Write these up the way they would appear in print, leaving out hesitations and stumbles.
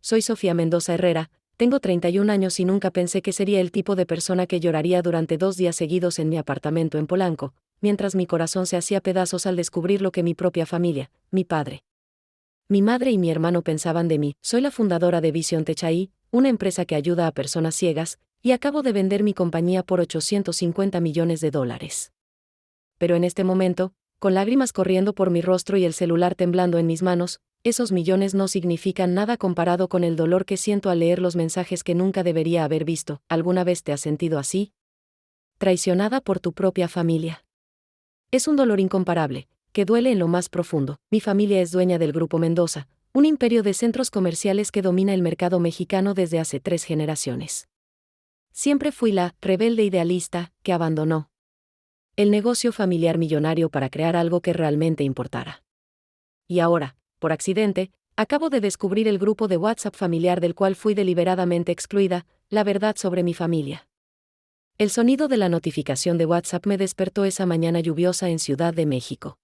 soy Sofía Mendoza Herrera, tengo 31 años y nunca pensé que sería el tipo de persona que lloraría durante 2 días seguidos en mi apartamento en Polanco, mientras mi corazón se hacía pedazos al descubrir lo que mi propia familia, mi padre, mi madre y mi hermano pensaban de mí. Soy la fundadora de Vision Tech AI, una empresa que ayuda a personas ciegas, y acabo de vender mi compañía por $850 millones. Pero en este momento, con lágrimas corriendo por mi rostro y el celular temblando en mis manos, esos millones no significan nada comparado con el dolor que siento al leer los mensajes que nunca debería haber visto. ¿Alguna vez te has sentido así? Traicionada por tu propia familia. Es un dolor incomparable, que duele en lo más profundo. Mi familia es dueña del Grupo Mendoza, un imperio de centros comerciales que domina el mercado mexicano desde hace 3 generaciones. Siempre fui la rebelde idealista que abandonó el negocio familiar millonario para crear algo que realmente importara. Y ahora, por accidente, acabo de descubrir el grupo de WhatsApp familiar del cual fui deliberadamente excluida, la verdad sobre mi familia. El sonido de la notificación de WhatsApp me despertó esa mañana lluviosa en Ciudad de México.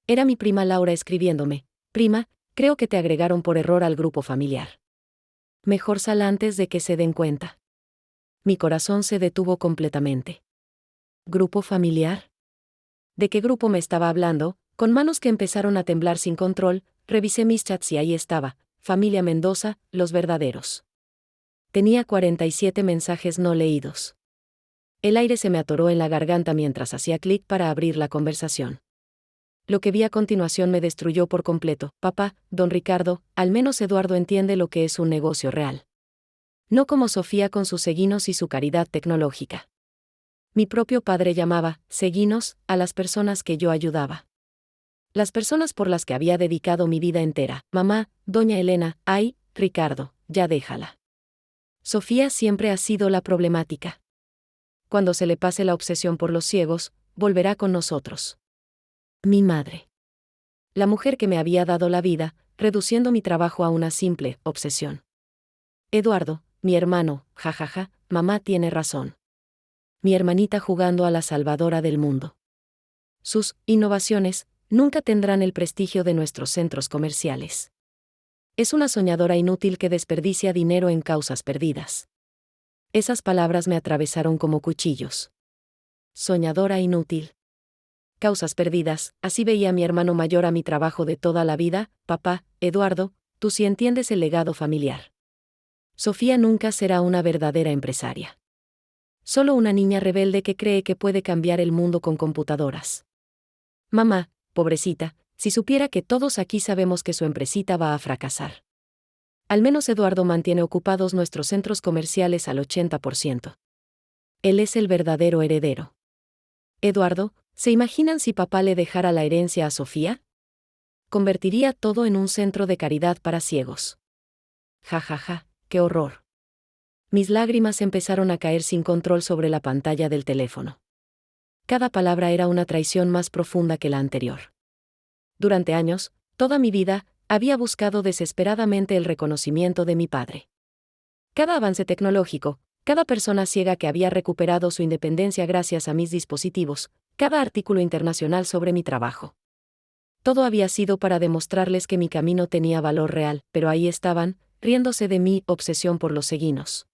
Era mi prima Laura escribiéndome: prima, creo que te agregaron por error al grupo familiar. Mejor sal antes de que se den cuenta. Mi corazón se detuvo completamente. ¿Grupo familiar? ¿De qué grupo me estaba hablando? Con manos que empezaron a temblar sin control, revisé mis chats y ahí estaba: familia Mendoza, los verdaderos. Tenía 47 mensajes no leídos. El aire se me atoró en la garganta mientras hacía clic para abrir la conversación. Lo que vi a continuación me destruyó por completo. Papá, don Ricardo, al menos Eduardo entiende lo que es un negocio real. No como Sofía con sus seguinos y su caridad tecnológica. Mi propio padre llamaba seguinos a las personas que yo ayudaba. Las personas por las que había dedicado mi vida entera. Mamá, doña Elena, ay, Ricardo, ya déjala. Sofía siempre ha sido la problemática. Cuando se le pase la obsesión por los ciegos, volverá con nosotros. Mi madre. La mujer que me había dado la vida, reduciendo mi trabajo a una simple obsesión. Eduardo, mi hermano, jajaja, mamá tiene razón. Mi hermanita jugando a la salvadora del mundo. Sus innovaciones nunca tendrán el prestigio de nuestros centros comerciales. Es una soñadora inútil que desperdicia dinero en causas perdidas. Esas palabras me atravesaron como cuchillos. Soñadora inútil. Causas perdidas, así veía mi hermano mayor a mi trabajo de toda la vida. Papá, Eduardo, tú sí entiendes el legado familiar. Sofía nunca será una verdadera empresaria. Solo una niña rebelde que cree que puede cambiar el mundo con computadoras. Mamá, pobrecita, si supiera que todos aquí sabemos que su empresita va a fracasar. Al menos Eduardo mantiene ocupados nuestros centros comerciales al 80%. Él es el verdadero heredero. Eduardo, ¿se imaginan si papá le dejara la herencia a Sofía? Convertiría todo en un centro de caridad para ciegos. Ja ja ja, qué horror. Mis lágrimas empezaron a caer sin control sobre la pantalla del teléfono. Cada palabra era una traición más profunda que la anterior. Durante años, toda mi vida, había buscado desesperadamente el reconocimiento de mi padre. Cada avance tecnológico, cada persona ciega que había recuperado su independencia gracias a mis dispositivos, cada artículo internacional sobre mi trabajo. Todo había sido para demostrarles que mi camino tenía valor real, pero ahí estaban, riéndose de mi obsesión por los seguinos.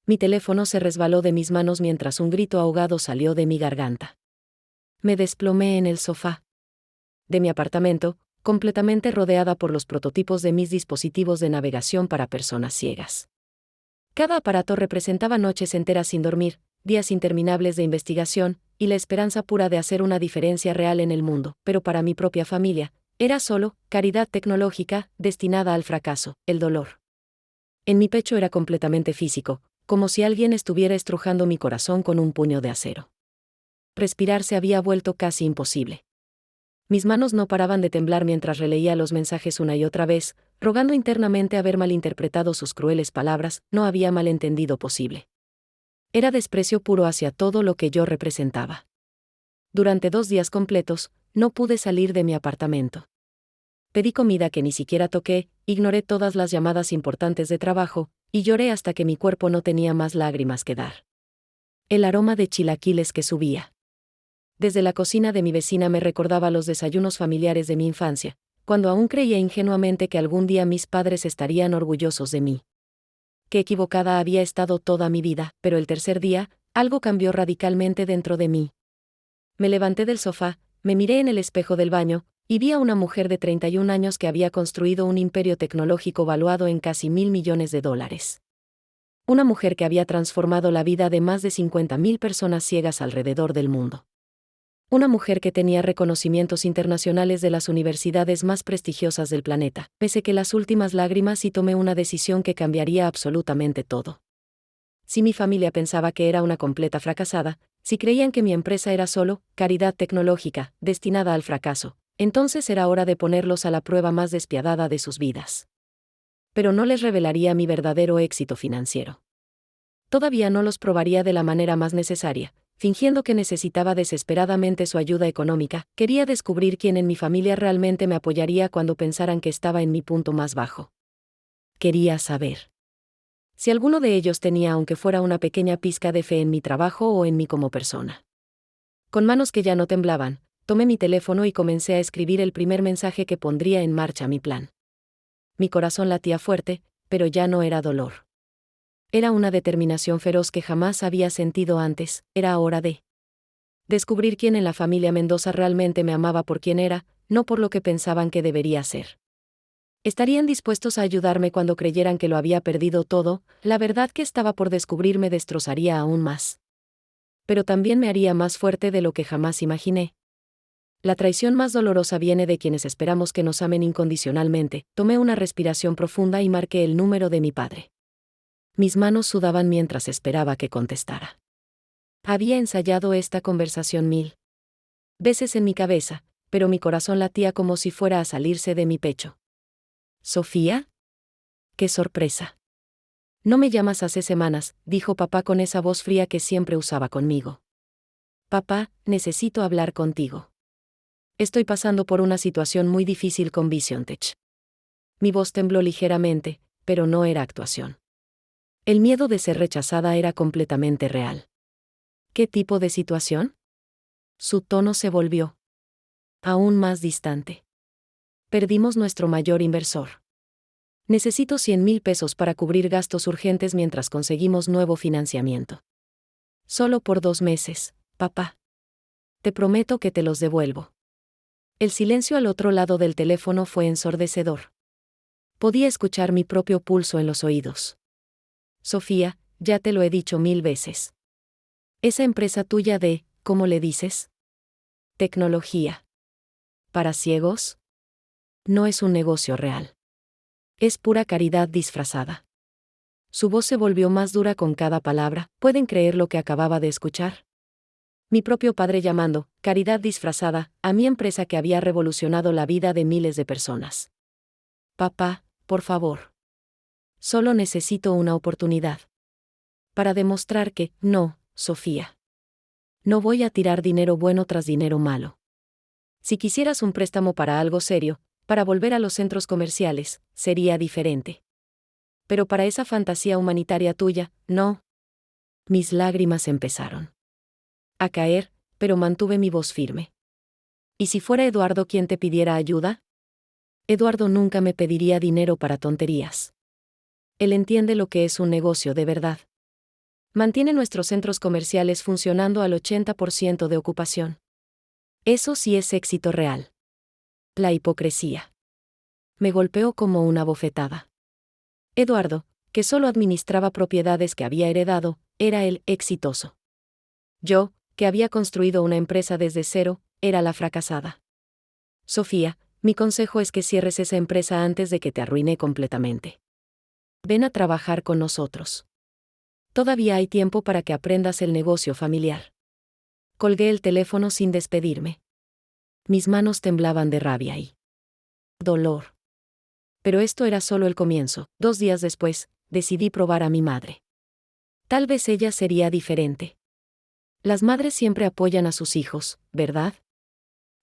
Mi teléfono se resbaló de mis manos mientras un grito ahogado salió de mi garganta. Me desplomé en el sofá de mi apartamento, completamente rodeada por los prototipos de mis dispositivos de navegación para personas ciegas. Cada aparato representaba noches enteras sin dormir, días interminables de investigación, y la esperanza pura de hacer una diferencia real en el mundo, pero para mi propia familia, era solo caridad tecnológica, destinada al fracaso, el dolor. En mi pecho era completamente físico, como si alguien estuviera estrujando mi corazón con un puño de acero. Respirar se había vuelto casi imposible. Mis manos no paraban de temblar mientras releía los mensajes una y otra vez, rogando internamente haber malinterpretado sus crueles palabras. No había malentendido posible. Era desprecio puro hacia todo lo que yo representaba. Durante 2 días completos, no pude salir de mi apartamento. Pedí comida que ni siquiera toqué, ignoré todas las llamadas importantes de trabajo, y lloré hasta que mi cuerpo no tenía más lágrimas que dar. El aroma de chilaquiles que subía desde la cocina de mi vecina me recordaba los desayunos familiares de mi infancia, cuando aún creía ingenuamente que algún día mis padres estarían orgullosos de mí. Qué equivocada había estado toda mi vida, pero el tercer día, algo cambió radicalmente dentro de mí. Me levanté del sofá, me miré en el espejo del baño, y vi a una mujer de 31 años que había construido un imperio tecnológico valuado en casi $1.000 millones. Una mujer que había transformado la vida de más de 50.000 personas ciegas alrededor del mundo. Una mujer que tenía reconocimientos internacionales de las universidades más prestigiosas del planeta, pese que las últimas lágrimas y tomé una decisión que cambiaría absolutamente todo. Si mi familia pensaba que era una completa fracasada, si creían que mi empresa era solo caridad tecnológica, destinada al fracaso, entonces era hora de ponerlos a la prueba más despiadada de sus vidas. Pero no les revelaría mi verdadero éxito financiero. Todavía no los probaría de la manera más necesaria. Fingiendo que necesitaba desesperadamente su ayuda económica, quería descubrir quién en mi familia realmente me apoyaría cuando pensaran que estaba en mi punto más bajo. Quería saber si alguno de ellos tenía aunque fuera una pequeña pizca de fe en mi trabajo o en mí como persona. Con manos que ya no temblaban, tomé mi teléfono y comencé a escribir el primer mensaje que pondría en marcha mi plan. Mi corazón latía fuerte, pero ya no era dolor. Era una determinación feroz que jamás había sentido antes. Era hora de descubrir quién en la familia Mendoza realmente me amaba por quien era, no por lo que pensaban que debería ser. ¿Estarían dispuestos a ayudarme cuando creyeran que lo había perdido todo? La verdad que estaba por descubrir me destrozaría aún más. Pero también me haría más fuerte de lo que jamás imaginé. La traición más dolorosa viene de quienes esperamos que nos amen incondicionalmente. Tomé una respiración profunda y marqué el número de mi padre. Mis manos sudaban mientras esperaba que contestara. Había ensayado esta conversación 1000 veces en mi cabeza, pero mi corazón latía como si fuera a salirse de mi pecho. ¿Sofía? ¡Qué sorpresa! No me llamas hace semanas, dijo papá con esa voz fría que siempre usaba conmigo. Papá, necesito hablar contigo. Estoy pasando por una situación muy difícil con VisionTech. Mi voz tembló ligeramente, pero no era actuación. El miedo de ser rechazada era completamente real. ¿Qué tipo de situación? Su tono se volvió aún más distante. Perdimos nuestro mayor inversor. Necesito 100,000 pesos para cubrir gastos urgentes mientras conseguimos nuevo financiamiento. Solo por 2 meses, papá. Te prometo que te los devuelvo. El silencio al otro lado del teléfono fue ensordecedor. Podía escuchar mi propio pulso en los oídos. Sofía, ya te lo he dicho 1000 veces. Esa empresa tuya de, ¿cómo le dices? Tecnología. ¿Para ciegos? No es un negocio real. Es pura caridad disfrazada. Su voz se volvió más dura con cada palabra. ¿Pueden creer lo que acababa de escuchar? Mi propio padre llamando, caridad disfrazada, a mi empresa que había revolucionado la vida de miles de personas. Papá, por favor. Solo necesito una oportunidad. Para demostrar que, no, Sofía. No voy a tirar dinero bueno tras dinero malo. Si quisieras un préstamo para algo serio, para volver a los centros comerciales, sería diferente. Pero para esa fantasía humanitaria tuya, no. Mis lágrimas empezaron a caer, pero mantuve mi voz firme. ¿Y si fuera Eduardo quien te pidiera ayuda? Eduardo nunca me pediría dinero para tonterías. Él entiende lo que es un negocio de verdad. Mantiene nuestros centros comerciales funcionando al 80% de ocupación. Eso sí es éxito real. La hipocresía. Me golpeó como una bofetada. Eduardo, que solo administraba propiedades que había heredado, era el exitoso. Yo, que había construido una empresa desde cero, era la fracasada. Sofía, mi consejo es que cierres esa empresa antes de que te arruine completamente. Ven a trabajar con nosotros. Todavía hay tiempo para que aprendas el negocio familiar. Colgué el teléfono sin despedirme. Mis manos temblaban de rabia y dolor. Pero esto era solo el comienzo. 2 días después, decidí probar a mi madre. Tal vez ella sería diferente. Las madres siempre apoyan a sus hijos, ¿verdad?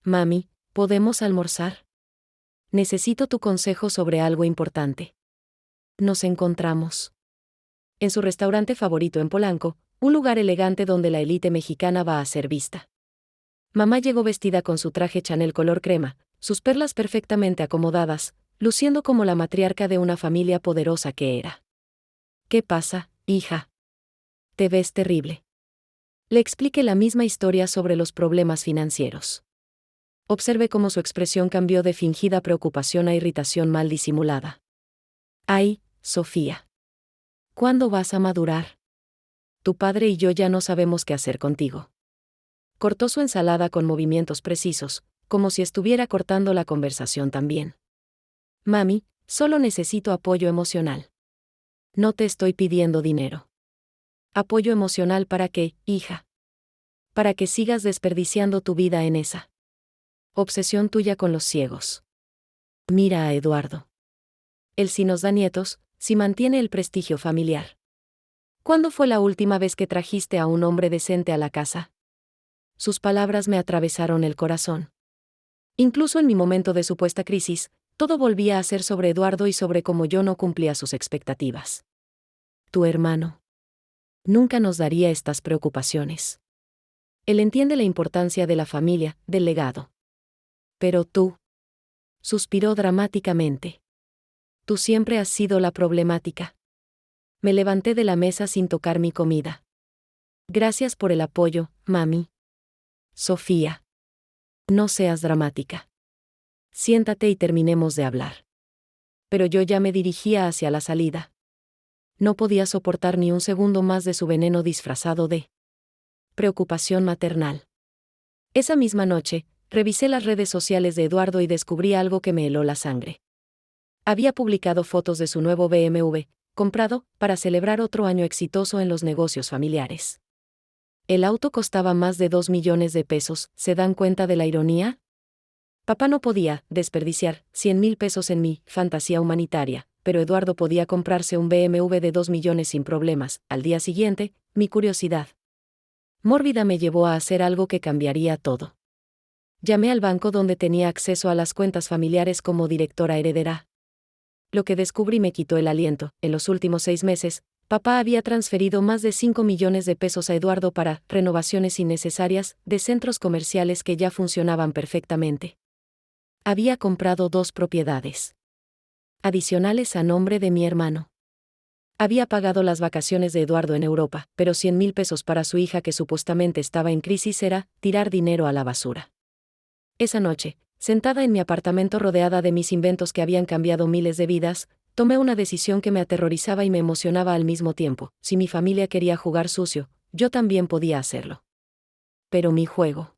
Mami, ¿podemos almorzar? Necesito tu consejo sobre algo importante. Nos encontramos en su restaurante favorito en Polanco, un lugar elegante donde la élite mexicana va a ser vista. Mamá llegó vestida con su traje Chanel color crema, sus perlas perfectamente acomodadas, luciendo como la matriarca de una familia poderosa que era. ¿Qué pasa, hija? Te ves terrible. Le expliqué la misma historia sobre los problemas financieros. Observé cómo su expresión cambió de fingida preocupación a irritación mal disimulada. Ay, Sofía. ¿Cuándo vas a madurar? Tu padre y yo ya no sabemos qué hacer contigo. Cortó su ensalada con movimientos precisos, como si estuviera cortando la conversación también. Mami, solo necesito apoyo emocional. No te estoy pidiendo dinero. ¿Apoyo emocional para qué, hija? Para que sigas desperdiciando tu vida en esa obsesión tuya con los ciegos. Mira a Eduardo. Él sí nos da nietos, sí mantiene el prestigio familiar. ¿Cuándo fue la última vez que trajiste a un hombre decente a la casa? Sus palabras me atravesaron el corazón. Incluso en mi momento de supuesta crisis, todo volvía a ser sobre Eduardo y sobre cómo yo no cumplía sus expectativas. Tu hermano nunca nos daría estas preocupaciones. Él entiende la importancia de la familia, del legado. Pero tú, suspiró dramáticamente. Tú siempre has sido la problemática. Me levanté de la mesa sin tocar mi comida. Gracias por el apoyo, mami. Sofía. No seas dramática. Siéntate y terminemos de hablar. Pero yo ya me dirigía hacia la salida. No podía soportar ni un segundo más de su veneno disfrazado de preocupación maternal. Esa misma noche, revisé las redes sociales de Eduardo y descubrí algo que me heló la sangre. Había publicado fotos de su nuevo BMW, comprado, para celebrar otro año exitoso en los negocios familiares. El auto costaba más de 2 millones de pesos, ¿se dan cuenta de la ironía? Papá no podía desperdiciar 100,000 pesos en mi fantasía humanitaria, pero Eduardo podía comprarse un BMW de 2 millones sin problemas. Al día siguiente, mi curiosidad mórbida me llevó a hacer algo que cambiaría todo. Llamé al banco donde tenía acceso a las cuentas familiares como directora heredera. Lo que descubrí me quitó el aliento. En los últimos 6 meses, papá había transferido más de 5 millones de pesos a Eduardo para renovaciones innecesarias de centros comerciales que ya funcionaban perfectamente. Había comprado 2 propiedades adicionales a nombre de mi hermano. Había pagado las vacaciones de Eduardo en Europa, pero 100,000 pesos para su hija que supuestamente estaba en crisis era tirar dinero a la basura. Esa noche, sentada en mi apartamento rodeada de mis inventos que habían cambiado miles de vidas, tomé una decisión que me aterrorizaba y me emocionaba al mismo tiempo. Si mi familia quería jugar sucio, yo también podía hacerlo. Pero mi juego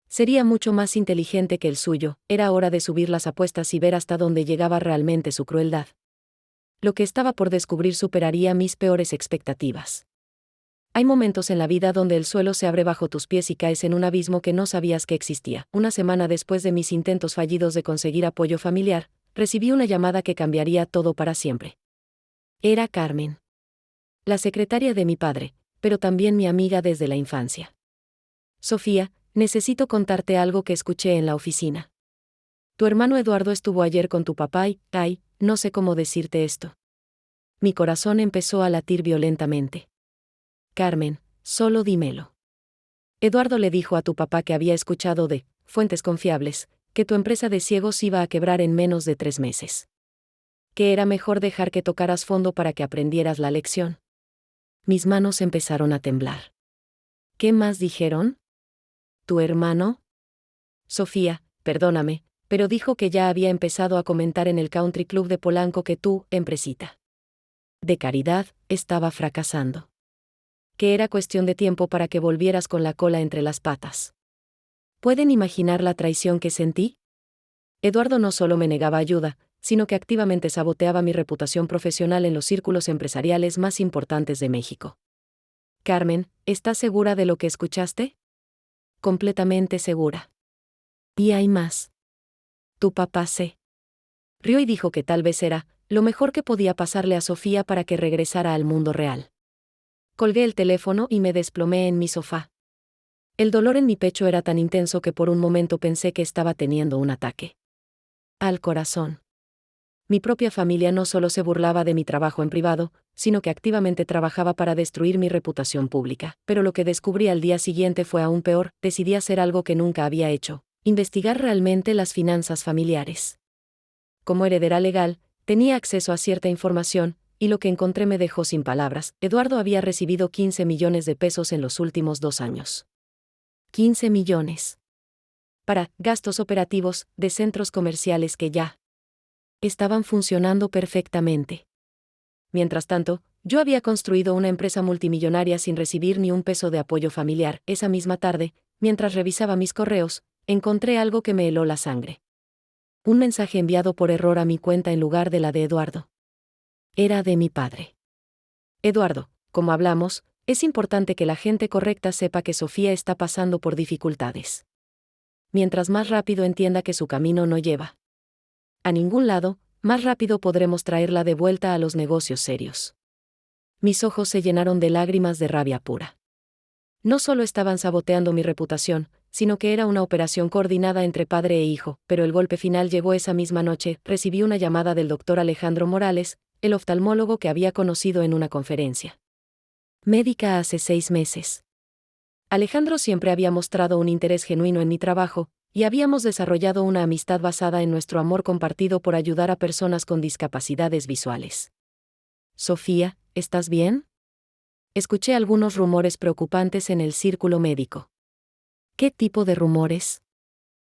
sería mucho más inteligente que el suyo. Era hora de subir las apuestas y ver hasta dónde llegaba realmente su crueldad. Lo que estaba por descubrir superaría mis peores expectativas. Hay momentos en la vida donde el suelo se abre bajo tus pies y caes en un abismo que no sabías que existía. Una semana después de mis intentos fallidos de conseguir apoyo familiar, recibí una llamada que cambiaría todo para siempre. Era Carmen, la secretaria de mi padre, pero también mi amiga desde la infancia. Sofía, necesito contarte algo que escuché en la oficina. Tu hermano Eduardo estuvo ayer con tu papá y, no sé cómo decirte esto. Mi corazón empezó a latir violentamente. Carmen, solo dímelo. Eduardo le dijo a tu papá que había escuchado de fuentes confiables, que tu empresa de ciegos iba a quebrar en menos de 3 meses. Que era mejor dejar que tocaras fondo para que aprendieras la lección. Mis manos empezaron a temblar. ¿Qué más dijeron? ¿Tu hermano? Sofía, perdóname, pero dijo que ya había empezado a comentar en el Country Club de Polanco que tu empresita de caridad estaba fracasando. Que era cuestión de tiempo para que volvieras con la cola entre las patas. ¿Pueden imaginar la traición que sentí? Eduardo no solo me negaba ayuda, sino que activamente saboteaba mi reputación profesional en los círculos empresariales más importantes de México. Carmen, ¿estás segura de lo que escuchaste? Completamente segura. Y hay más. Tu papá se rió y dijo que tal vez era lo mejor que podía pasarle a Sofía para que regresara al mundo real. Colgué el teléfono y me desplomé en mi sofá. El dolor en mi pecho era tan intenso que por un momento pensé que estaba teniendo un ataque al corazón. Mi propia familia no solo se burlaba de mi trabajo en privado, sino que activamente trabajaba para destruir mi reputación pública. Pero lo que descubrí al día siguiente fue aún peor. Decidí hacer algo que nunca había hecho. Investigar realmente las finanzas familiares. Como heredera legal, tenía acceso a cierta información, y lo que encontré me dejó sin palabras. Eduardo había recibido 15 millones de pesos en los últimos 2 años. 15 millones. Para gastos operativos de centros comerciales que ya estaban funcionando perfectamente. Mientras tanto, yo había construido una empresa multimillonaria sin recibir ni un peso de apoyo familiar. Esa misma tarde, mientras revisaba mis correos, encontré algo que me heló la sangre. Un mensaje enviado por error a mi cuenta en lugar de la de Eduardo. Era de mi padre. Eduardo, como hablamos, es importante que la gente correcta sepa que Sofía está pasando por dificultades. Mientras más rápido entienda que su camino no lleva a ningún lado, más rápido podremos traerla de vuelta a los negocios serios. Mis ojos se llenaron de lágrimas de rabia pura. No solo estaban saboteando mi reputación, sino que era una operación coordinada entre padre e hijo, pero el golpe final llegó esa misma noche. Recibí una llamada del doctor Alejandro Morales, el oftalmólogo que había conocido en una conferencia médica hace 6 meses. Alejandro siempre había mostrado un interés genuino en mi trabajo, y habíamos desarrollado una amistad basada en nuestro amor compartido por ayudar a personas con discapacidades visuales. Sofía, ¿estás bien? Escuché algunos rumores preocupantes en el círculo médico. ¿Qué tipo de rumores?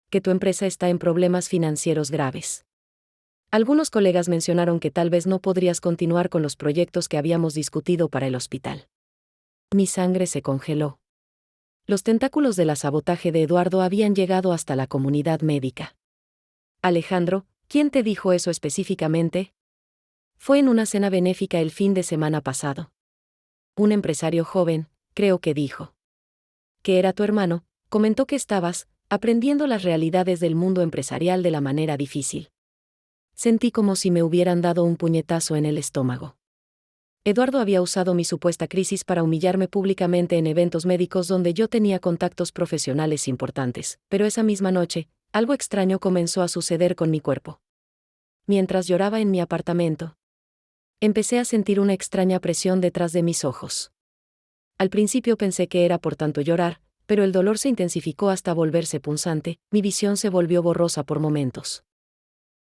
Que tu empresa está en problemas financieros graves. Algunos colegas mencionaron que tal vez no podrías continuar con los proyectos que habíamos discutido para el hospital. Mi sangre se congeló. Los tentáculos del sabotaje de Eduardo habían llegado hasta la comunidad médica. Alejandro, ¿quién te dijo eso específicamente? Fue en una cena benéfica el fin de semana pasado. Un empresario joven, creo que dijo. Que era tu hermano, comentó que estabas aprendiendo las realidades del mundo empresarial de la manera difícil. Sentí como si me hubieran dado un puñetazo en el estómago. Eduardo había usado mi supuesta crisis para humillarme públicamente en eventos médicos donde yo tenía contactos profesionales importantes, pero esa misma noche, algo extraño comenzó a suceder con mi cuerpo. Mientras lloraba en mi apartamento, empecé a sentir una extraña presión detrás de mis ojos. Al principio pensé que era por tanto llorar, pero el dolor se intensificó hasta volverse punzante, mi visión se volvió borrosa por momentos.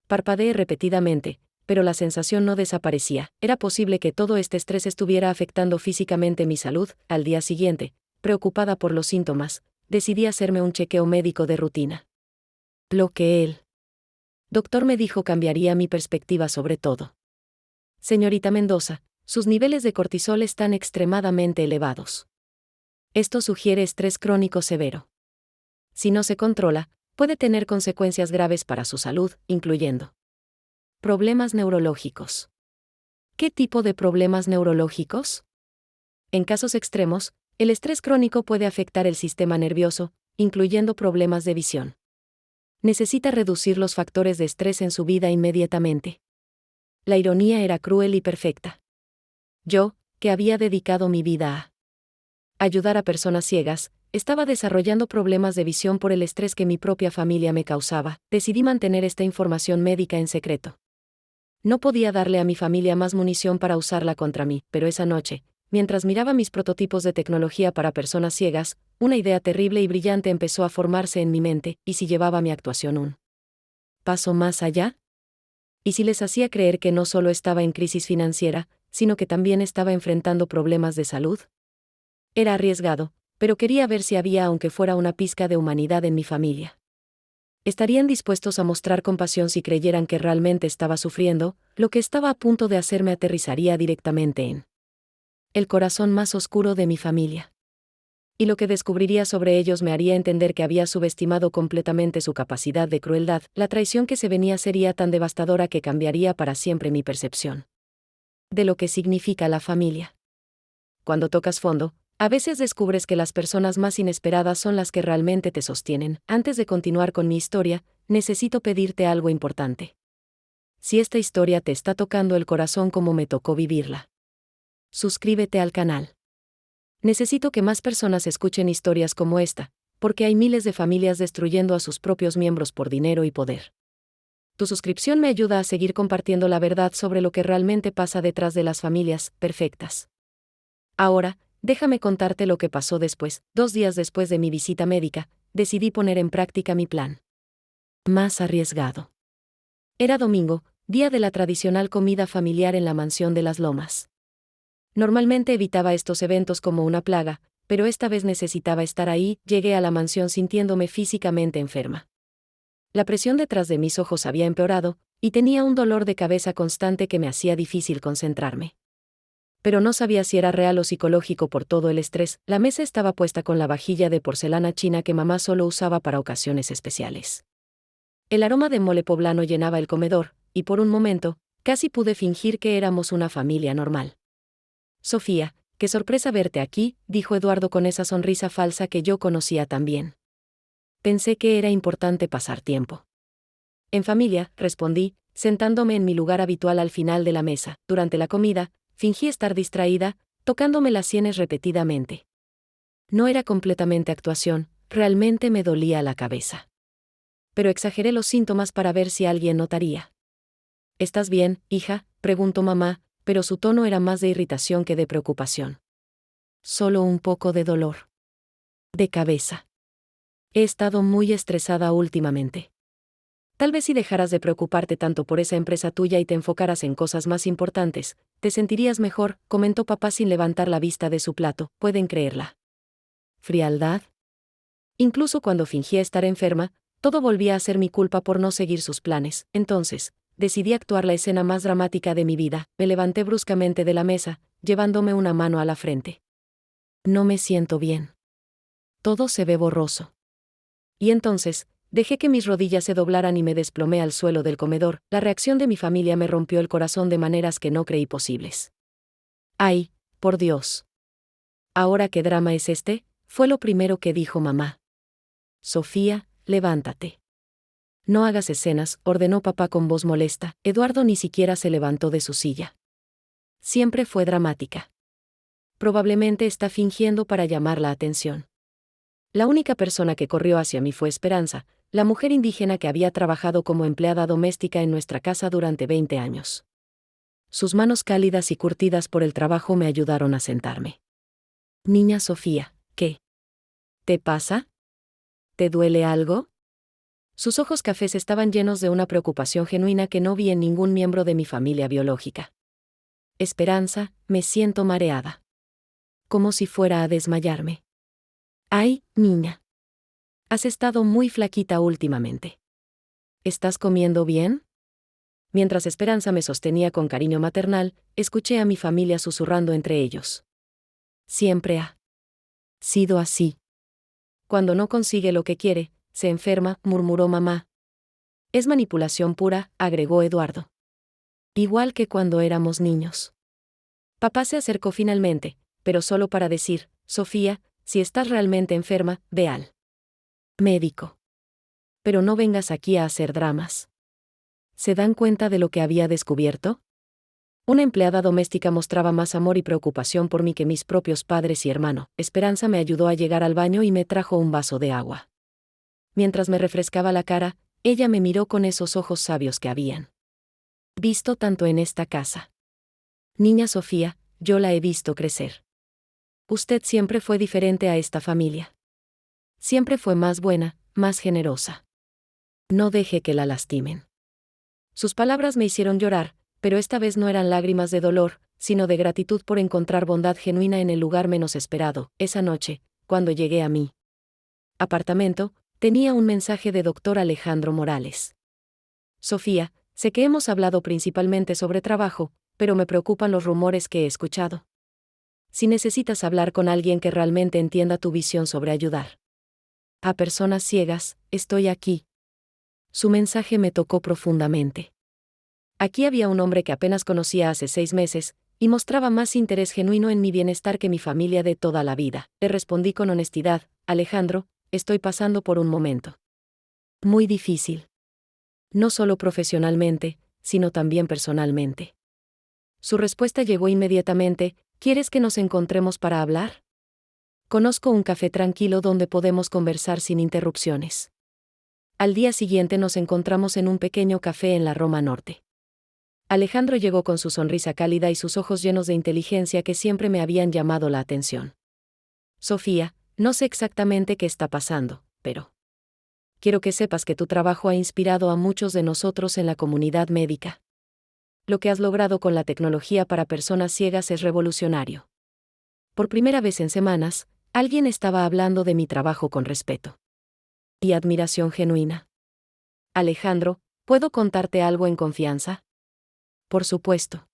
Parpadeé repetidamente, pero la sensación no desaparecía. Era posible que todo este estrés estuviera afectando físicamente mi salud. Al día siguiente, preocupada por los síntomas, decidí hacerme un chequeo médico de rutina. Lo que el doctor me dijo cambiaría mi perspectiva sobre todo. Señorita Mendoza, sus niveles de cortisol están extremadamente elevados. Esto sugiere estrés crónico severo. Si no se controla, puede tener consecuencias graves para su salud, incluyendo problemas neurológicos. ¿Qué tipo de problemas neurológicos? En casos extremos, el estrés crónico puede afectar el sistema nervioso, incluyendo problemas de visión. Necesita reducir los factores de estrés en su vida inmediatamente. La ironía era cruel y perfecta. Yo, que había dedicado mi vida a ayudar a personas ciegas, estaba desarrollando problemas de visión por el estrés que mi propia familia me causaba. Decidí mantener esta información médica en secreto. No podía darle a mi familia más munición para usarla contra mí, pero esa noche, mientras miraba mis prototipos de tecnología para personas ciegas, una idea terrible y brillante empezó a formarse en mi mente. ¿Y si llevaba mi actuación un paso más allá? ¿Y si les hacía creer que no solo estaba en crisis financiera, sino que también estaba enfrentando problemas de salud? Era arriesgado, pero quería ver si había aunque fuera una pizca de humanidad en mi familia. ¿Estarían dispuestos a mostrar compasión si creyeran que realmente estaba sufriendo? Lo que estaba a punto de hacerme aterrizaría directamente en el corazón más oscuro de mi familia. Y lo que descubriría sobre ellos me haría entender que había subestimado completamente su capacidad de crueldad. La traición que se venía sería tan devastadora que cambiaría para siempre mi percepción de lo que significa la familia. Cuando tocas fondo, a veces descubres que las personas más inesperadas son las que realmente te sostienen. Antes de continuar con mi historia, necesito pedirte algo importante. Si esta historia te está tocando el corazón como me tocó vivirla, suscríbete al canal. Necesito que más personas escuchen historias como esta, porque hay miles de familias destruyendo a sus propios miembros por dinero y poder. Tu suscripción me ayuda a seguir compartiendo la verdad sobre lo que realmente pasa detrás de las familias perfectas. Ahora, déjame contarte lo que pasó después. 2 días después de mi visita médica, decidí poner en práctica mi plan. Más arriesgado. Era domingo, día de la tradicional comida familiar en la mansión de las Lomas. Normalmente evitaba estos eventos como una plaga, pero esta vez necesitaba estar ahí. Llegué a la mansión sintiéndome físicamente enferma. La presión detrás de mis ojos había empeorado, y tenía un dolor de cabeza constante que me hacía difícil concentrarme. Pero no sabía si era real o psicológico por todo el estrés. La mesa estaba puesta con la vajilla de porcelana china que mamá solo usaba para ocasiones especiales. El aroma de mole poblano llenaba el comedor, y por un momento, casi pude fingir que éramos una familia normal. Sofía, qué sorpresa verte aquí, dijo Eduardo con esa sonrisa falsa que yo conocía tan bien. Pensé que era importante pasar tiempo. En familia, respondí, sentándome en mi lugar habitual al final de la mesa. Durante la comida, fingí estar distraída, tocándome las sienes repetidamente. No era completamente actuación, realmente me dolía la cabeza. Pero exageré los síntomas para ver si alguien notaría. ¿Estás bien, hija?, preguntó mamá, pero su tono era más de irritación que de preocupación. Solo un poco de dolor. De cabeza. He estado muy estresada últimamente. Tal vez si dejaras de preocuparte tanto por esa empresa tuya y te enfocaras en cosas más importantes, te sentirías mejor, comentó papá sin levantar la vista de su plato. ¿Pueden creerla? ¿Frialdad? Incluso cuando fingía estar enferma, todo volvía a ser mi culpa por no seguir sus planes. Entonces, decidí actuar la escena más dramática de mi vida. Me levanté bruscamente de la mesa, llevándome una mano a la frente. No me siento bien. Todo se ve borroso. Y entonces, dejé que mis rodillas se doblaran y me desplomé al suelo del comedor. La reacción de mi familia me rompió el corazón de maneras que no creí posibles. ¡Ay, por Dios! ¿Ahora qué drama es este?, fue lo primero que dijo mamá. Sofía, levántate. No hagas escenas, ordenó papá con voz molesta. Eduardo ni siquiera se levantó de su silla. Siempre fue dramática. Probablemente está fingiendo para llamar la atención. La única persona que corrió hacia mí fue Esperanza, la mujer indígena que había trabajado como empleada doméstica en nuestra casa durante 20 años. Sus manos cálidas y curtidas por el trabajo me ayudaron a sentarme. Niña Sofía, ¿qué te pasa? ¿Te duele algo? Sus ojos cafés estaban llenos de una preocupación genuina que no vi en ningún miembro de mi familia biológica. Esperanza, me siento mareada. Como si fuera a desmayarme. Ay, niña. Has estado muy flaquita últimamente. ¿Estás comiendo bien? Mientras Esperanza me sostenía con cariño maternal, escuché a mi familia susurrando entre ellos. Siempre ha sido así. Cuando no consigue lo que quiere, se enferma, murmuró mamá. Es manipulación pura, agregó Eduardo. Igual que cuando éramos niños. Papá se acercó finalmente, pero solo para decir, Sofía, si estás realmente enferma, ve al médico. Pero no vengas aquí a hacer dramas. ¿Se dan cuenta de lo que había descubierto? Una empleada doméstica mostraba más amor y preocupación por mí que mis propios padres y hermano. Esperanza me ayudó a llegar al baño y me trajo un vaso de agua. Mientras me refrescaba la cara, ella me miró con esos ojos sabios que habían visto tanto en esta casa. Niña Sofía, yo la he visto crecer. Usted siempre fue diferente a esta familia. Siempre fue más buena, más generosa. No deje que la lastimen. Sus palabras me hicieron llorar, pero esta vez no eran lágrimas de dolor, sino de gratitud por encontrar bondad genuina en el lugar menos esperado. Esa noche, cuando llegué a mi apartamento, tenía un mensaje de doctor Alejandro Morales. Sofía, sé que hemos hablado principalmente sobre trabajo, pero me preocupan los rumores que he escuchado. Si necesitas hablar con alguien que realmente entienda tu visión sobre ayudar a personas ciegas, estoy aquí. Su mensaje me tocó profundamente. Aquí había un hombre que apenas conocía hace 6 meses, y mostraba más interés genuino en mi bienestar que mi familia de toda la vida. Le respondí con honestidad, Alejandro, estoy pasando por un momento muy difícil. No solo profesionalmente, sino también personalmente. Su respuesta llegó inmediatamente, ¿quieres que nos encontremos para hablar? Conozco un café tranquilo donde podemos conversar sin interrupciones. Al día siguiente nos encontramos en un pequeño café en la Roma Norte. Alejandro llegó con su sonrisa cálida y sus ojos llenos de inteligencia que siempre me habían llamado la atención. Sofía, no sé exactamente qué está pasando, pero quiero que sepas que tu trabajo ha inspirado a muchos de nosotros en la comunidad médica. Lo que has logrado con la tecnología para personas ciegas es revolucionario. Por primera vez en semanas, alguien estaba hablando de mi trabajo con respeto y admiración genuina. Alejandro, ¿puedo contarte algo en confianza? Por supuesto.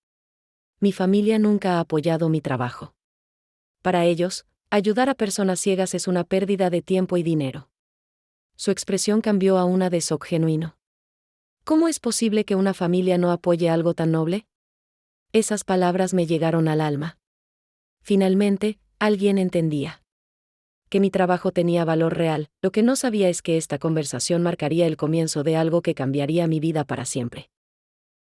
Mi familia nunca ha apoyado mi trabajo. Para ellos, ayudar a personas ciegas es una pérdida de tiempo y dinero. Su expresión cambió a una de shock genuino. ¿Cómo es posible que una familia no apoye algo tan noble? Esas palabras me llegaron al alma. Finalmente, alguien entendía que mi trabajo tenía valor real. Lo que no sabía es que esta conversación marcaría el comienzo de algo que cambiaría mi vida para siempre.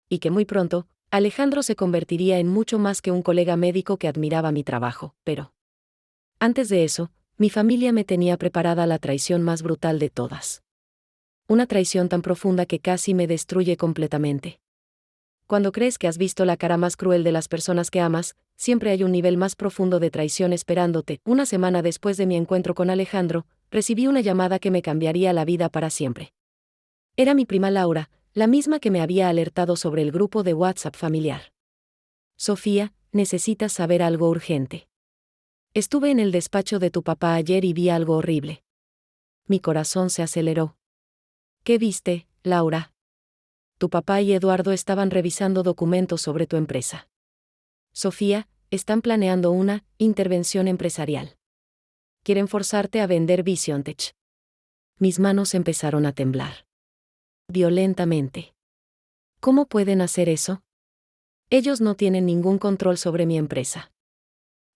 Y que muy pronto, Alejandro se convertiría en mucho más que un colega médico que admiraba mi trabajo. Pero antes de eso, mi familia me tenía preparada la traición más brutal de todas. Una traición tan profunda que casi me destruye completamente. Cuando crees que has visto la cara más cruel de las personas que amas, siempre hay un nivel más profundo de traición esperándote. Una semana después de mi encuentro con Alejandro, recibí una llamada que me cambiaría la vida para siempre. Era mi prima Laura, la misma que me había alertado sobre el grupo de WhatsApp familiar. Sofía, necesitas saber algo urgente. Estuve en el despacho de tu papá ayer y vi algo horrible. Mi corazón se aceleró. ¿Qué viste, Laura? Tu papá y Eduardo estaban revisando documentos sobre tu empresa. Sofía, están planeando una intervención empresarial. Quieren forzarte a vender VisionTech. Mis manos empezaron a temblar. Violentamente. ¿Cómo pueden hacer eso? Ellos no tienen ningún control sobre mi empresa.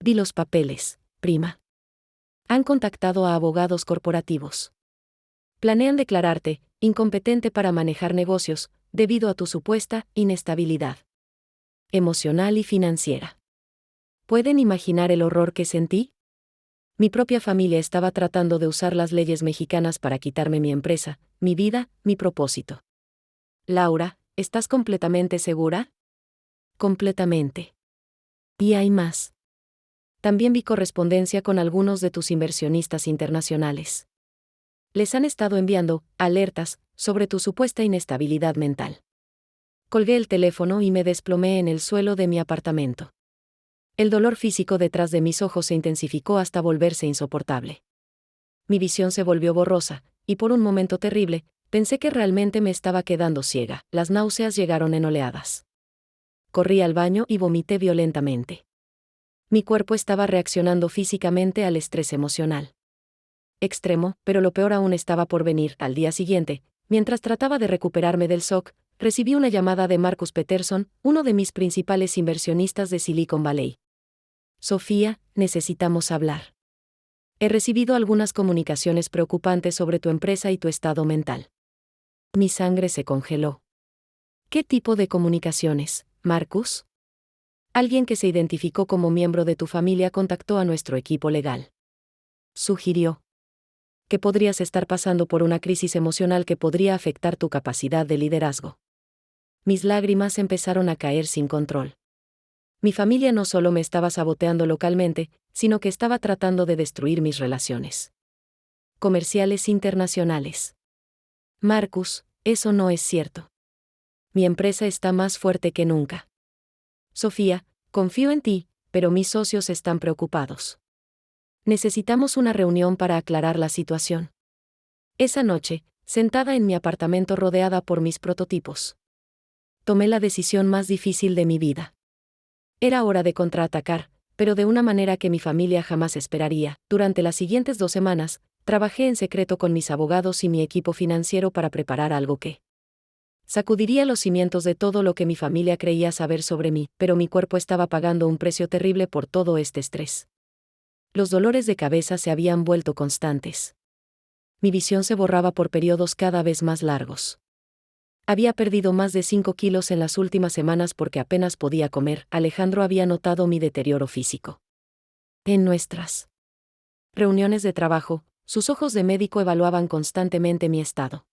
Vi los papeles, prima. Han contactado a abogados corporativos. Planean declararte incompetente para manejar negocios, debido a tu supuesta inestabilidad emocional y financiera. ¿Pueden imaginar el horror que sentí? Mi propia familia estaba tratando de usar las leyes mexicanas para quitarme mi empresa, mi vida, mi propósito. Laura, ¿estás completamente segura? Completamente. Y hay más. También vi correspondencia con algunos de tus inversionistas internacionales. Les han estado enviando alertas sobre tu supuesta inestabilidad mental. Colgué el teléfono y me desplomé en el suelo de mi apartamento. El dolor físico detrás de mis ojos se intensificó hasta volverse insoportable. Mi visión se volvió borrosa, y por un momento terrible, pensé que realmente me estaba quedando ciega. Las náuseas llegaron en oleadas. Corrí al baño y vomité violentamente. Mi cuerpo estaba reaccionando físicamente al estrés emocional extremo, pero lo peor aún estaba por venir. Al día siguiente, mientras trataba de recuperarme del shock, recibí una llamada de Marcus Peterson, uno de mis principales inversionistas de Silicon Valley. Sofía, necesitamos hablar. He recibido algunas comunicaciones preocupantes sobre tu empresa y tu estado mental. Mi sangre se congeló. ¿Qué tipo de comunicaciones, Marcus? Alguien que se identificó como miembro de tu familia contactó a nuestro equipo legal. Sugirió que podrías estar pasando por una crisis emocional que podría afectar tu capacidad de liderazgo. Mis lágrimas empezaron a caer sin control. Mi familia no solo me estaba saboteando localmente, sino que estaba tratando de destruir mis relaciones comerciales internacionales. Marcus, eso no es cierto. Mi empresa está más fuerte que nunca. Sofía, confío en ti, pero mis socios están preocupados. Necesitamos una reunión para aclarar la situación. Esa noche, sentada en mi apartamento rodeada por mis prototipos, tomé la decisión más difícil de mi vida. Era hora de contraatacar, pero de una manera que mi familia jamás esperaría. Durante las siguientes 2 semanas, trabajé en secreto con mis abogados y mi equipo financiero para preparar algo que sacudiría los cimientos de todo lo que mi familia creía saber sobre mí, pero mi cuerpo estaba pagando un precio terrible por todo este estrés. Los dolores de cabeza se habían vuelto constantes. Mi visión se borraba por periodos cada vez más largos. Había perdido más de 5 kilos en las últimas semanas porque apenas podía comer. Alejandro había notado mi deterioro físico. En nuestras reuniones de trabajo, sus ojos de médico evaluaban constantemente mi estado.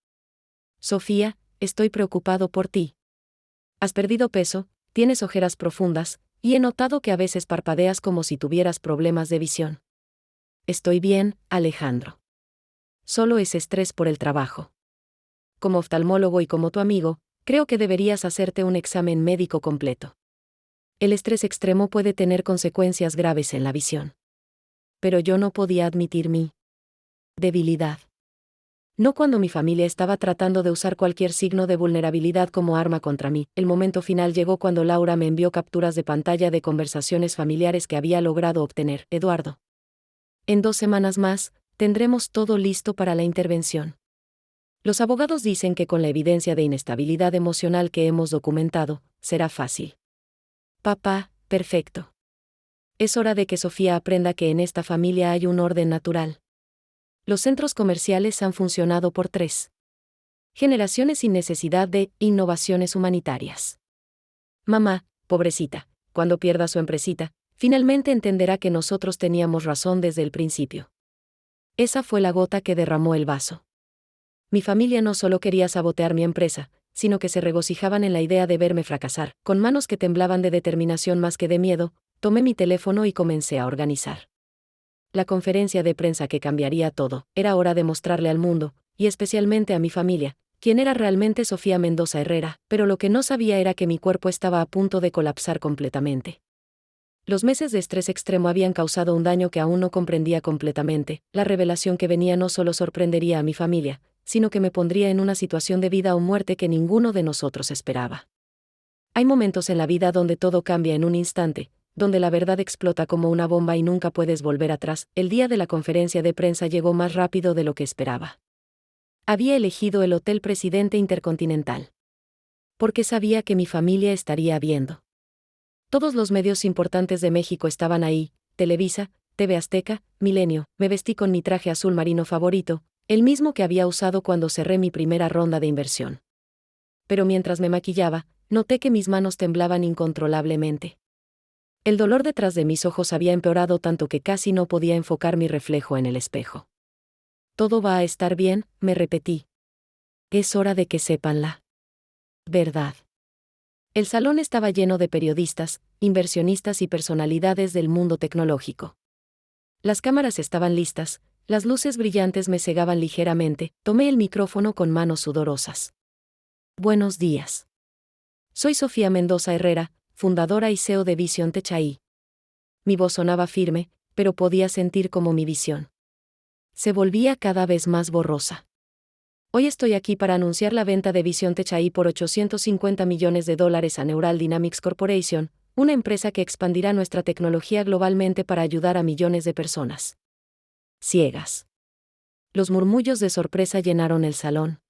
Sofía, estoy preocupado por ti. Has perdido peso, tienes ojeras profundas, y he notado que a veces parpadeas como si tuvieras problemas de visión. Estoy bien, Alejandro. solo es estrés por el trabajo. Como oftalmólogo y como tu amigo, creo que deberías hacerte un examen médico completo. El estrés extremo puede tener consecuencias graves en la visión. Pero yo no podía admitir mi debilidad. No cuando mi familia estaba tratando de usar cualquier signo de vulnerabilidad como arma contra mí. El momento final llegó cuando Laura me envió capturas de pantalla de conversaciones familiares que había logrado obtener. Eduardo. En 2 semanas más, tendremos todo listo para la intervención. Los abogados dicen que con la evidencia de inestabilidad emocional que hemos documentado, será fácil. Papá, perfecto. Es hora de que Sofía aprenda que en esta familia hay un orden natural. Los centros comerciales han funcionado por 3 generaciones sin necesidad de innovaciones humanitarias. Mamá, pobrecita, cuando pierda su empresita, finalmente entenderá que nosotros teníamos razón desde el principio. Esa fue la gota que derramó el vaso. Mi familia no solo quería sabotear mi empresa, sino que se regocijaban en la idea de verme fracasar. Con manos que temblaban de determinación más que de miedo, tomé mi teléfono y comencé a organizar la conferencia de prensa que cambiaría todo. Era hora de mostrarle al mundo, y especialmente a mi familia, quién era realmente Sofía Mendoza Herrera, pero lo que no sabía era que mi cuerpo estaba a punto de colapsar completamente. Los meses de estrés extremo habían causado un daño que aún no comprendía completamente. La revelación que venía no solo sorprendería a mi familia, sino que me pondría en una situación de vida o muerte que ninguno de nosotros esperaba. Hay momentos en la vida donde todo cambia en un instante, donde la verdad explota como una bomba y nunca puedes volver atrás. El día de la conferencia de prensa llegó más rápido de lo que esperaba. Había elegido el Hotel Presidente Intercontinental. Porque sabía que mi familia estaría viendo. Todos los medios importantes de México estaban ahí: Televisa, TV Azteca, Milenio. Me vestí con mi traje azul marino favorito, el mismo que había usado cuando cerré mi primera ronda de inversión. Pero mientras me maquillaba, noté que mis manos temblaban incontrolablemente. El dolor detrás de mis ojos había empeorado tanto que casi no podía enfocar mi reflejo en el espejo. Todo va a estar bien, me repetí. Es hora de que sepan la verdad. El salón estaba lleno de periodistas, inversionistas y personalidades del mundo tecnológico. Las cámaras estaban listas, las luces brillantes me cegaban ligeramente. Tomé el micrófono con manos sudorosas. Buenos días. Soy Sofía Mendoza Herrera, fundadora y CEO de Vision Tech AI. Mi voz sonaba firme, pero podía sentir cómo mi visión se volvía cada vez más borrosa. Hoy estoy aquí para anunciar la venta de Vision Tech AI por $850 millones a Neural Dynamics Corporation, una empresa que expandirá nuestra tecnología globalmente para ayudar a millones de personas ciegas. Los murmullos de sorpresa llenaron el salón.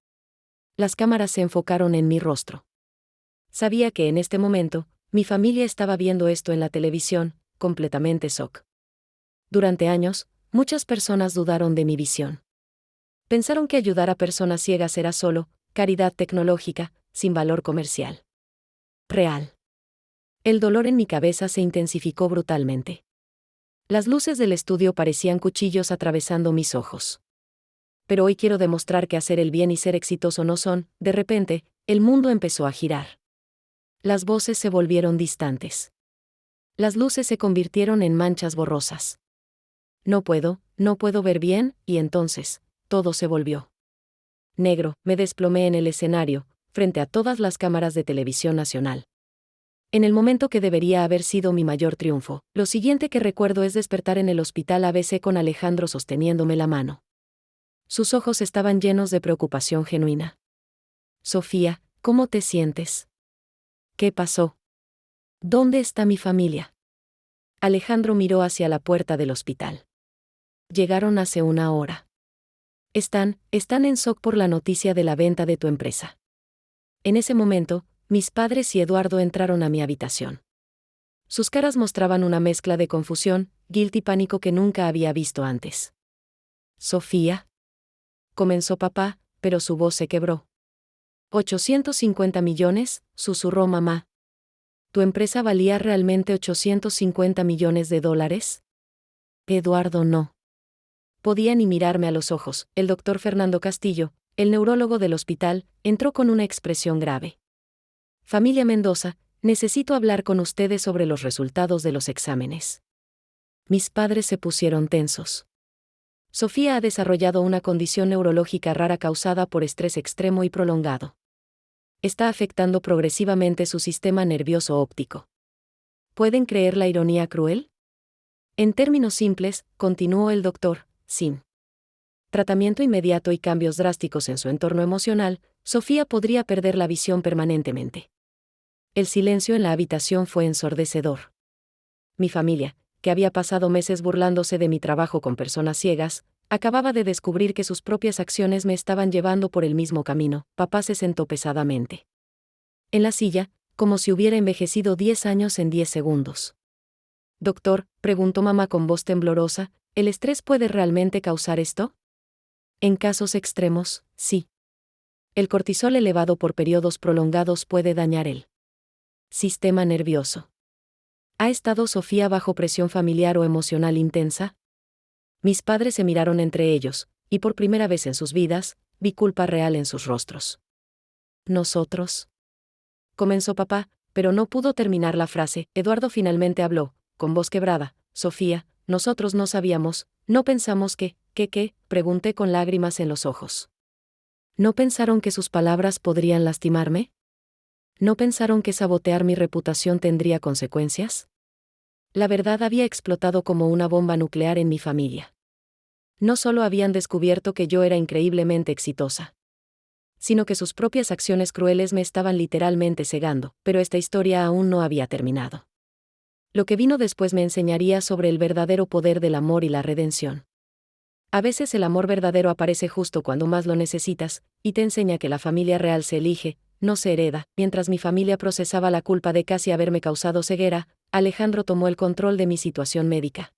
Las cámaras se enfocaron en mi rostro. Sabía que en este momento, mi familia estaba viendo esto en la televisión, completamente shock. Durante años, muchas personas dudaron de mi visión. Pensaron que ayudar a personas ciegas era solo caridad tecnológica, sin valor comercial real. El dolor en mi cabeza se intensificó brutalmente. Las luces del estudio parecían cuchillos atravesando mis ojos. Pero hoy quiero demostrar que hacer el bien y ser exitoso no son. De repente, el mundo empezó a girar. Las voces se volvieron distantes. Las luces se convirtieron en manchas borrosas. No puedo ver bien, y entonces, todo se volvió negro. Me desplomé en el escenario, frente a todas las cámaras de televisión nacional. En el momento que debería haber sido mi mayor triunfo, lo siguiente que recuerdo es despertar en el hospital ABC con Alejandro sosteniéndome la mano. Sus ojos estaban llenos de preocupación genuina. Sofía, ¿cómo te sientes? ¿Qué pasó? ¿Dónde está mi familia? Alejandro miró hacia la puerta del hospital. Llegaron hace 1 hora. Están en shock por la noticia de la venta de tu empresa. En ese momento, mis padres y Eduardo entraron a mi habitación. Sus caras mostraban una mezcla de confusión, guilt y pánico que nunca había visto antes. Sofía. Comenzó papá, pero su voz se quebró. 850 millones, susurró mamá. ¿Tu empresa valía realmente $850 millones? Eduardo no podía ni mirarme a los ojos. El doctor Fernando Castillo, el neurólogo del hospital, entró con una expresión grave. Familia Mendoza, necesito hablar con ustedes sobre los resultados de los exámenes. Mis padres se pusieron tensos. Sofía ha desarrollado una condición neurológica rara causada por estrés extremo y prolongado. Está afectando progresivamente su sistema nervioso óptico. ¿Pueden creer la ironía cruel? En términos simples, continuó el doctor, sin tratamiento inmediato y cambios drásticos en su entorno emocional, Sofía podría perder la visión permanentemente. El silencio en la habitación fue ensordecedor. Mi familia, que había pasado meses burlándose de mi trabajo con personas ciegas, acababa de descubrir que sus propias acciones me estaban llevando por el mismo camino. Papá se sentó pesadamente en la silla, como si hubiera envejecido 10 años en 10 segundos. Doctor, preguntó mamá con voz temblorosa, ¿el estrés puede realmente causar esto? En casos extremos, sí. El cortisol elevado por periodos prolongados puede dañar el sistema nervioso. ¿Ha estado Sofía bajo presión familiar o emocional intensa? Mis padres se miraron entre ellos, y por primera vez en sus vidas, vi culpa real en sus rostros. ¿Nosotros? Comenzó papá, pero no pudo terminar la frase. Eduardo finalmente habló, con voz quebrada. Sofía, nosotros no sabíamos, no pensamos que, pregunté con lágrimas en los ojos. ¿No pensaron que sus palabras podrían lastimarme? ¿No pensaron que sabotear mi reputación tendría consecuencias? La verdad había explotado como una bomba nuclear en mi familia. No solo habían descubierto que yo era increíblemente exitosa, sino que sus propias acciones crueles me estaban literalmente cegando, pero esta historia aún no había terminado. Lo que vino después me enseñaría sobre el verdadero poder del amor y la redención. A veces el amor verdadero aparece justo cuando más lo necesitas, y te enseña que la familia real se elige, no se hereda. Mientras mi familia procesaba la culpa de casi haberme causado ceguera, Alejandro tomó el control de mi situación médica.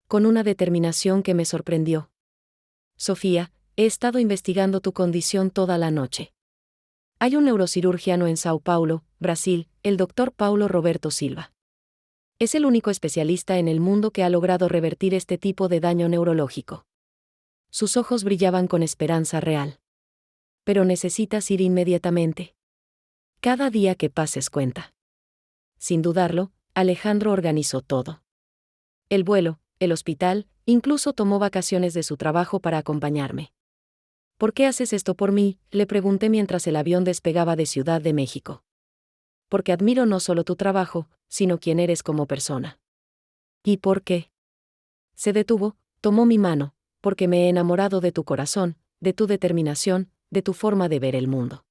Con una determinación que me sorprendió. Sofía, he estado investigando tu condición toda la noche. Hay un neurocirurgiano en Sao Paulo, Brasil, el doctor Paulo Roberto Silva. Es el único especialista en el mundo que ha logrado revertir este tipo de daño neurológico. Sus ojos brillaban con esperanza real. Pero necesitas ir inmediatamente. Cada día que pases cuenta. Sin dudarlo, Alejandro organizó todo. El vuelo, el hospital, incluso tomó vacaciones de su trabajo para acompañarme. ¿Por qué haces esto por mí?, le pregunté mientras el avión despegaba de Ciudad de México. Porque admiro no solo tu trabajo, sino quién eres como persona. ¿Y por qué? Se detuvo, tomó mi mano, porque me he enamorado de tu corazón, de tu determinación, de tu forma de ver el mundo.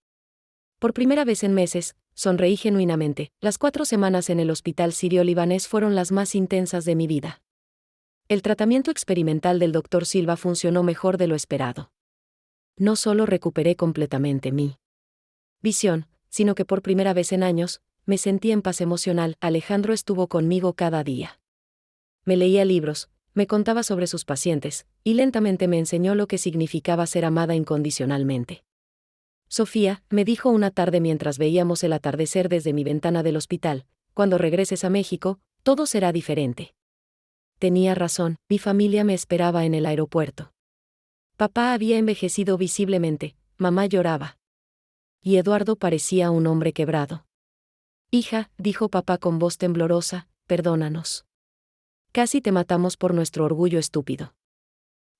Por primera vez en meses, sonreí genuinamente. Las 4 semanas en el hospital sirio-libanés fueron las más intensas de mi vida. El tratamiento experimental del Dr. Silva funcionó mejor de lo esperado. No solo recuperé completamente mi visión, sino que por primera vez en años, me sentí en paz emocional. Alejandro estuvo conmigo cada día. Me leía libros, me contaba sobre sus pacientes, y lentamente me enseñó lo que significaba ser amada incondicionalmente. Sofía, me dijo una tarde mientras veíamos el atardecer desde mi ventana del hospital, cuando regreses a México, todo será diferente. Tenía razón, mi familia me esperaba en el aeropuerto. Papá había envejecido visiblemente, mamá lloraba. Y Eduardo parecía un hombre quebrado. Hija, dijo papá con voz temblorosa, perdónanos. Casi te matamos por nuestro orgullo estúpido.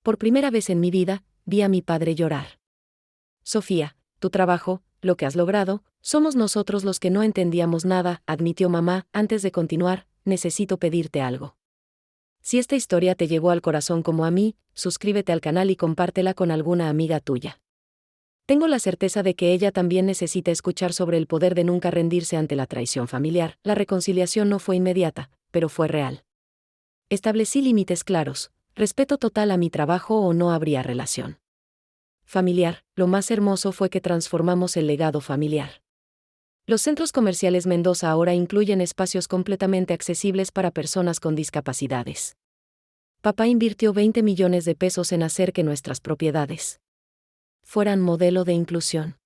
Por primera vez en mi vida, vi a mi padre llorar. Sofía, tu trabajo, lo que has logrado, somos nosotros los que no entendíamos nada, admitió mamá. Antes de continuar, necesito pedirte algo. Si esta historia te llegó al corazón como a mí, suscríbete al canal y compártela con alguna amiga tuya. Tengo la certeza de que ella también necesita escuchar sobre el poder de nunca rendirse ante la traición familiar. La reconciliación no fue inmediata, pero fue real. Establecí límites claros, respeto total a mi trabajo o no habría relación familiar. Lo más hermoso fue que transformamos el legado familiar. Los centros comerciales Mendoza ahora incluyen espacios completamente accesibles para personas con discapacidades. Papá invirtió 20 millones de pesos en hacer que nuestras propiedades fueran modelo de inclusión.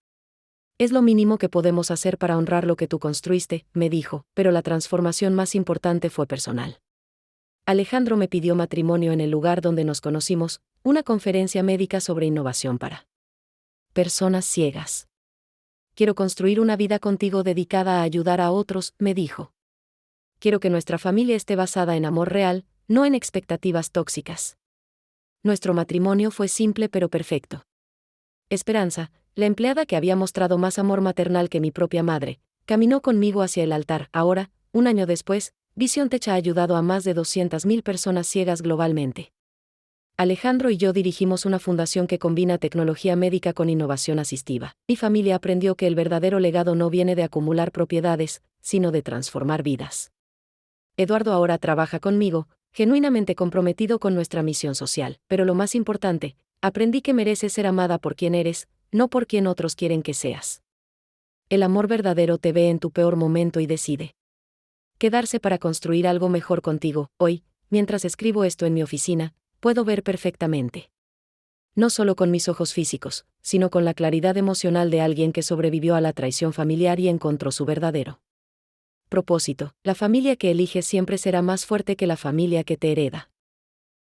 Es lo mínimo que podemos hacer para honrar lo que tú construiste, me dijo, pero la transformación más importante fue personal. Alejandro me pidió matrimonio en el lugar donde nos conocimos, una conferencia médica sobre innovación para personas ciegas. Quiero construir una vida contigo dedicada a ayudar a otros, me dijo. Quiero que nuestra familia esté basada en amor real, no en expectativas tóxicas. Nuestro matrimonio fue simple pero perfecto. Esperanza, la empleada que había mostrado más amor maternal que mi propia madre, caminó conmigo hacia el altar. Ahora, un año después, Vision Tech ha ayudado a más de 200.000 personas ciegas globalmente. Alejandro y yo dirigimos una fundación que combina tecnología médica con innovación asistiva. Mi familia aprendió que el verdadero legado no viene de acumular propiedades, sino de transformar vidas. Eduardo ahora trabaja conmigo, genuinamente comprometido con nuestra misión social. Pero lo más importante, aprendí que mereces ser amada por quien eres, no por quien otros quieren que seas. El amor verdadero te ve en tu peor momento y decide quedarse para construir algo mejor contigo. Hoy, mientras escribo esto en mi oficina, puedo ver perfectamente. No solo con mis ojos físicos, sino con la claridad emocional de alguien que sobrevivió a la traición familiar y encontró su verdadero propósito. La familia que eliges siempre será más fuerte que la familia que te hereda.